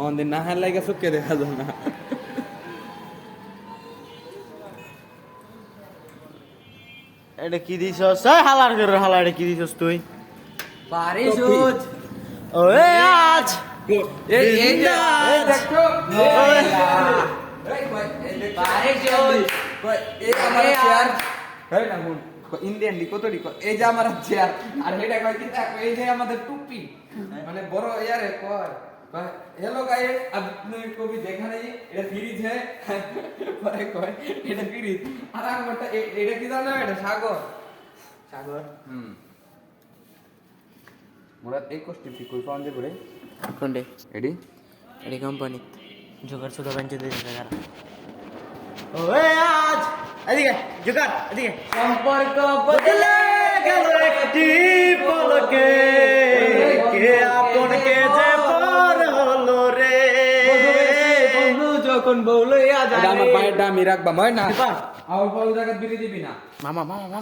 অন্দিন না হার লাগে চোখে দেখা যায় না। এটা কি দিছস? এই হালার করে হালা এটা কি দিছস তুই? পারিস ওই আজ এই যে এই দেখো এই আমার চেয়ার এই না গুণ ইন্ডিয়ান লি কত রিকো এই যে আমার চেয়ার আর এটা কয় কি দেখো এই যে আমাদের টুপি মানে বড় ইয়ারে কয় हेलो गाइस आपने को भी देखा नहीं এটা ফ্রিজ है পরে কয় এটা ফ্রিজ আর আমারটা এটা কি জানো এটা সাগর সাগর মোরা 21 টি কই পাউন্ড দে পড়ে কোনডে এডি এডি কোম্পানি জোগাড় সুদা বাঞ্চে দে টাকা ওই আজ এদিকে জোগাড় এদিকে সম্পর্ক বদলে গেল একটি পলকে কে আপন কে যে পর হলো রে বন্ধু যখন বউ লইয়া যায় আমার পায়ের দামি রাখবা মই না আর পল জায়গা বিড়ি দিবি না মামা মামা মামা